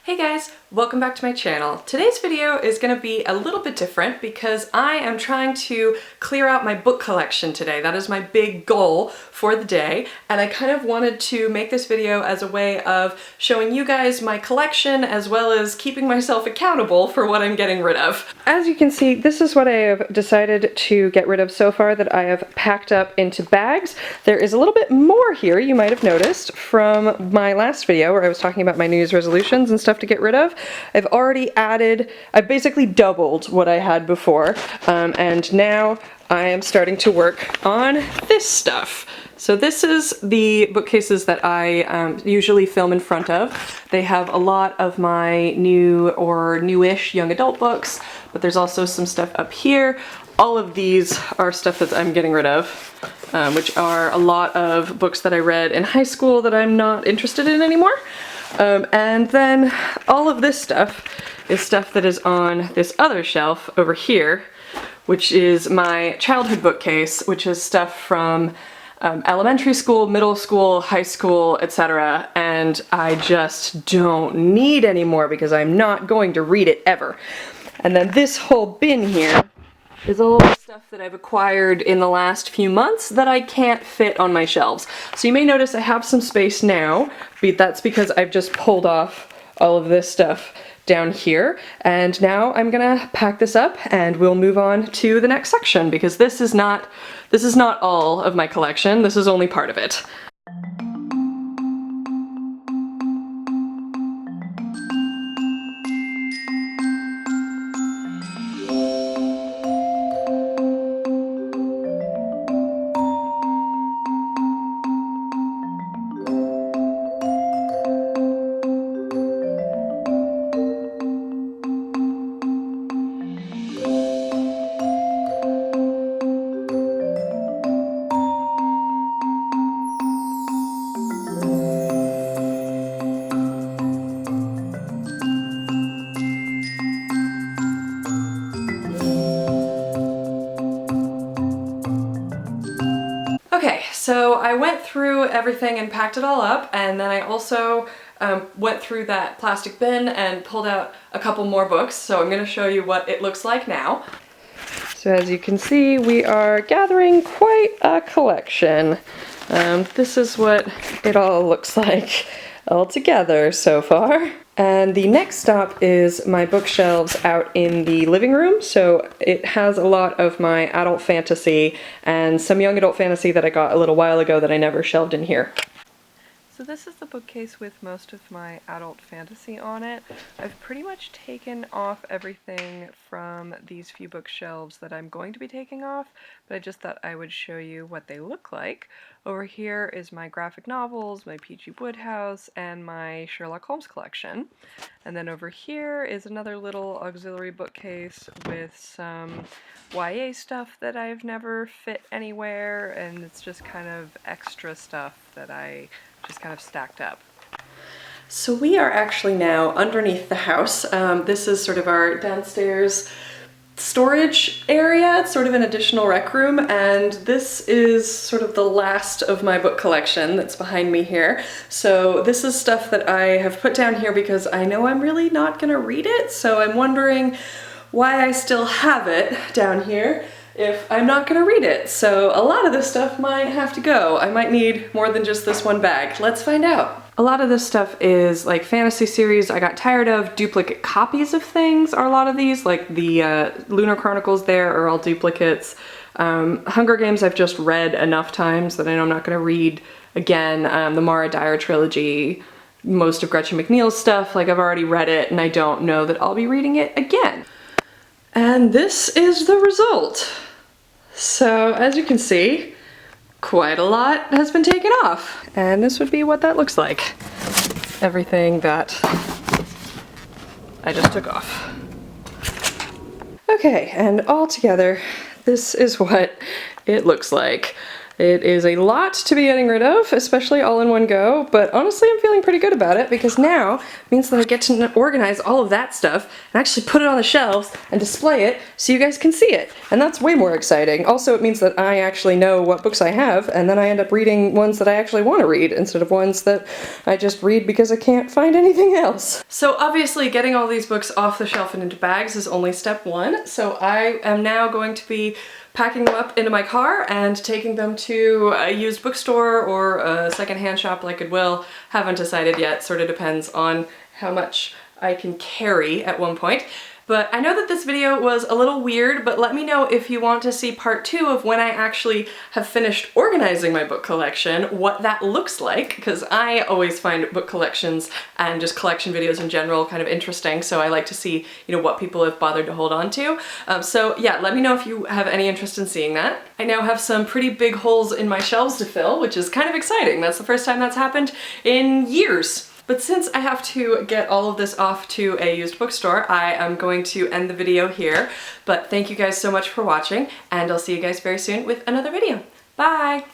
Hey guys, welcome back to my channel. Today's video is going to be a little bit different because I am trying to clear out my book collection today. That is my big goal for the day, and I kind of wanted to make this video as a way of showing you guys my collection as well as keeping myself accountable for what I'm getting rid of. As you can see, this is what I have decided to get rid of so far that I have packed up into bags. There is a little bit more here, you might have noticed, from my last video where I was talking about my New Year's resolutions and stuff to get rid of. I've basically doubled what I had before, and now I am starting to work on this stuff. So this is the bookcases that I usually film in front of. They have a lot of my new or newish young adult books, but there's also some stuff up here. All of these are stuff that I'm getting rid of, which are a lot of books that I read in high school that I'm not interested in anymore. And then all of this stuff is stuff that is on this other shelf over here, which is my childhood bookcase, which is stuff from elementary school, middle school, high school, etc. And I just don't need anymore because I'm not going to read it ever. And then this whole bin here is all the stuff that I've acquired in the last few months that I can't fit on my shelves. So you may notice I have some space now, but that's because I've just pulled off all of this stuff down here, and now I'm gonna pack this up and we'll move on to the next section because this is not all of my collection, this is only part of it. Okay, so I went through everything and packed it all up, and then I also went through that plastic bin and pulled out a couple more books, so I'm going to show you what it looks like now. So as you can see, we are gathering quite a collection. This is what it all looks like all together so far. And the next stop is my bookshelves out in the living room, so it has a lot of my adult fantasy and some young adult fantasy that I got a little while ago that I never shelved in here. So this is the bookcase with most of my adult fantasy on it. I've pretty much taken off everything from these few bookshelves that I'm going to be taking off, but I just thought I would show you what they look like. Over here is my graphic novels, my P.G. Wodehouse, and my Sherlock Holmes collection. And then over here is another little auxiliary bookcase with some YA stuff that I've never fit anywhere, and it's just kind of extra stuff that I just kind of stacked up. So we are actually now underneath the house. This is sort of our downstairs storage area. It's sort of an additional rec room, and this is sort of the last of my book collection that's behind me here. So this is stuff that I have put down here because I know I'm really not gonna read it, so I'm wondering why I still have it down here if I'm not gonna read it. So a lot of this stuff might have to go. I might need more than just this one bag. Let's find out. A lot of this stuff is like fantasy series I got tired of. Duplicate copies of things are a lot of these, like the Lunar Chronicles there are all duplicates. Hunger Games I've just read enough times that I know I'm not gonna read again. The Mara Dyer trilogy, most of Gretchen McNeil's stuff, like I've already read it and I don't know that I'll be reading it again. And this is the result. So as you can see, quite a lot has been taken off. And this would be what that looks like. Everything that I just took off. Okay, and all together, this is what it looks like. It is a lot to be getting rid of, especially all in one go, but honestly I'm feeling pretty good about it because now it means that I get to organize all of that stuff and actually put it on the shelves and display it so you guys can see it. And that's way more exciting. Also, it means that I actually know what books I have, and then I end up reading ones that I actually want to read instead of ones that I just read because I can't find anything else. So obviously getting all these books off the shelf and into bags is only step one, so I am now going to be packing them up into my car and taking them to a used bookstore or a secondhand shop like Goodwill. Haven't decided yet, sort of depends on how much I can carry at one point. But I know that this video was a little weird, but let me know if you want to see part 2 of when I actually have finished organizing my book collection, what that looks like, because I always find book collections and just collection videos in general kind of interesting, so I like to see, you know, what people have bothered to hold on to. So yeah, let me know if you have any interest in seeing that. I now have some pretty big holes in my shelves to fill, which is kind of exciting. That's the first time that's happened in years. But since I have to get all of this off to a used bookstore, I am going to end the video here. But thank you guys so much for watching, and I'll see you guys very soon with another video. Bye!